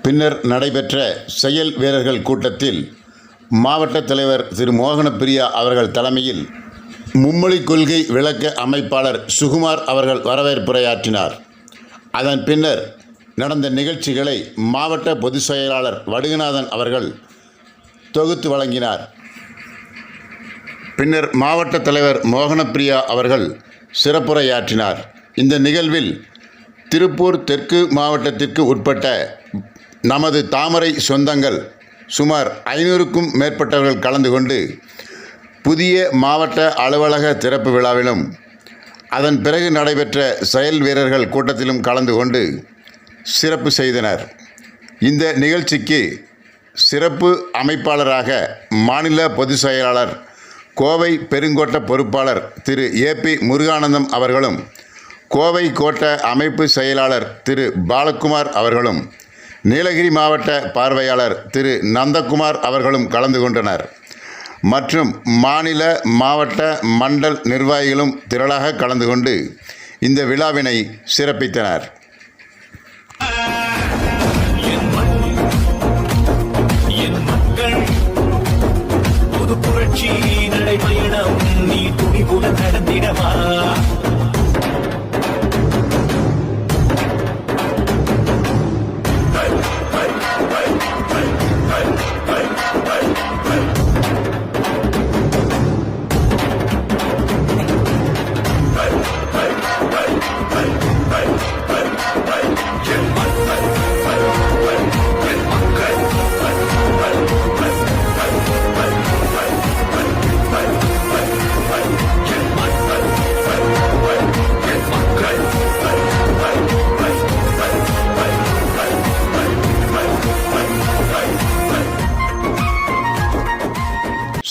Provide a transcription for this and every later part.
பின்னர் நடைபெற்ற செயல் வீரர்கள் கூட்டத்தில் மாவட்ட தலைவர் திரு மோகனப்பிரியா அவர்கள் தலைமையில் மும்மொழி கொள்கை விளக்க அமைப்பாளர் சுகுமார் அவர்கள் வரவேற்புரையாற்றினார். அதன் பின்னர் நடந்த நிகழ்ச்சிகளை மாவட்ட பொதுச் செயலாளர் வடுகநாதன் அவர்கள் தொகுத்து வழங்கினார். பின்னர் மாவட்ட தலைவர் மோகனப்பிரியா அவர்கள் சிறப்புரையாற்றினார். இந்த நிகழ்வில் திருப்பூர் தெற்கு மாவட்டத்திற்கு உட்பட்ட நமது தாமரை சொந்தங்கள் சுமார் 500க்கும் மேற்பட்டவர்கள் கலந்து கொண்டு புதிய மாவட்ட அலுவலக திறப்பு விழாவிலும் அதன் பிறகு நடைபெற்ற செயல் வீரர்கள் கூட்டத்திலும் கலந்து கொண்டு சிறப்பு செய்தனர். இந்த நிகழ்ச்சிக்கு சிறப்பு அமைப்பாளராக மாநில பொதுச் செயலாளர் கோவை பெருங்கோட்ட பொறுப்பாளர் திரு ஏபி முருகானந்தம் அவர்களும் கோவை கோட்ட அமைப்பு செயலாளர் திரு பாலகுமார் அவர்களும் நீலகிரி மாவட்ட பார்வையாளர் திரு நந்தகுமார் அவர்களும் கலந்து கொண்டனர். மற்றும் மாநில மாவட்ட மண்டல் நிர்வாகிகளும் திரளாக கலந்து கொண்டு இந்த விழாவினை சிறப்பித்தனர். புரட்சி நடைபயணம் நீ துணிபுல நடந்திடவா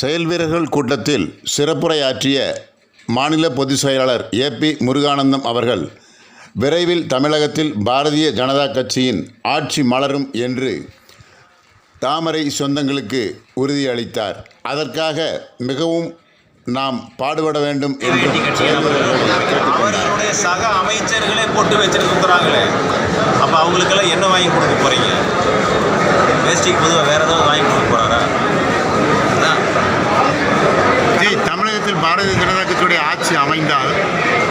செயல் வீரர்கள் கூட்டத்தில் சிறப்புரையாற்றிய மாநில பொதுச் செயலாளர் ஏபி முருகானந்தம் அவர்கள் விரைவில் தமிழகத்தில் பாரதிய ஜனதா கட்சியின் ஆட்சி மலரும் என்று தாமரை சொந்தங்களுக்கு உறுதியளித்தார். அதற்காக மிகவும் நாம் பாடுபட வேண்டும் என்று அவர்களுடைய சக அமைச்சர்களே போட்டு வச்சிருக்கிறாங்களே, அப்போ அவங்களுக்கெல்லாம் என்ன வாங்கி கொடுக்க போகிறீங்க? வேஸ்டிக்கு பொதுவாக வேறு ஏதாவது வாங்கி கொடுக்க போகிறாரா? தமிழகத்தில் பாரதிய ஜனதா கட்சியுடைய ஆட்சி அமைந்தால்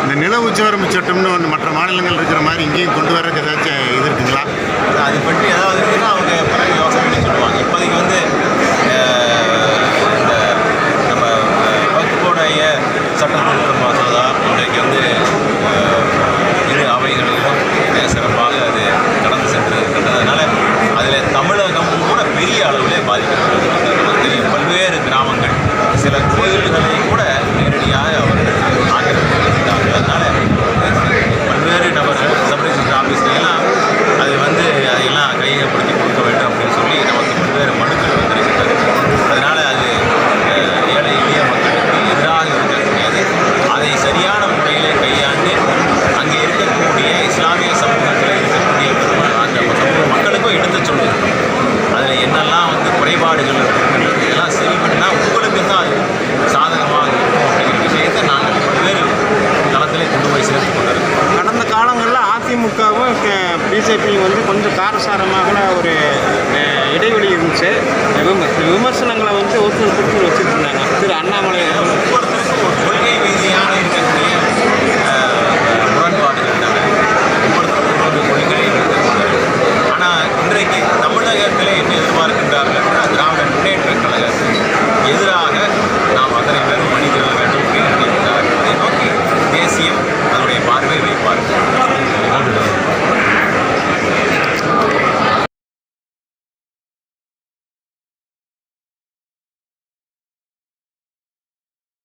இந்த நில உச்சவரம்பு சட்டம்னு ஒன்று மற்ற மாநிலங்கள் இருக்கிற மாதிரி இங்கேயும் கொண்டு வர்றதுக்கு ஏதாச்சும் இது இருக்குங்களா? அது பற்றி ஏதாவது இருக்குன்னா அவங்க பிறகு யோசனை பண்ணி சொல்லுவாங்க. இப்போதைக்கு வந்து இந்த நம்ம வகுப்புடைய சட்டம் திருத்த மசோதா இன்றைக்கு வந்து இரு அவைகளிலும் சிறப்பாக அது கடந்து சென்று இருக்கின்றதுனால அதில் தமிழகம் கூட பெரிய அளவிலே பாதிக்கப்பட்டிருக்கிறது. பல்வேறு கிராமங்கள் சில கோயில்களை கூட நேரடியாக அவர்கள் ஆக்கிரமித்திருக்கிறார்கள். அதனால் பல்வேறு நபர்கள் சப் ரிஜிஸ்டர் ஆஃபீஸ்லாம் அது வந்து அதையெல்லாம் கையகப்படுத்தி கொடுக்க வேண்டும் அப்படின்னு சொல்லி நமக்கு பல்வேறு மனுக்கள் வந்திருக்கின்றது. அதனால் அது ஏழை எளிய மக்களுக்கு எதிராக இருக்கக்கூடியது. அதை சரியான முறையில் கையாண்டு அங்கே இருக்கக்கூடிய இஸ்லாமிய சமூகத்தில் இருக்கக்கூடிய அந்த சமூக மக்களுக்கும் எடுத்து சொல்லுங்கள் அதில் என்னெல்லாம் வந்து குறைபாடுகள் இருக்கின்றது, இதெல்லாம் சரி பண்ணால் உங்களுக்கு தான் அது சாதகமாக இருக்கும் அப்படிங்கிற விஷயத்தை நாங்கள் பல்வேறு தளத்திலே கொண்டு போய் சேர்த்து கொண்டிருக்கோம். கடந்த காலங்களில் அதிமுகவும் பிஜேபியும் வந்து கொஞ்சம் காரசாரமாக ஒரு இடைவெளி இருந்துச்சு. விமர்சனங்களை வந்து ஒருத்தர் வச்சுட்டு இருந்தாங்க. திரு அண்ணாமலை ஒவ்வொருத்தருக்கும் ஒரு கொள்கை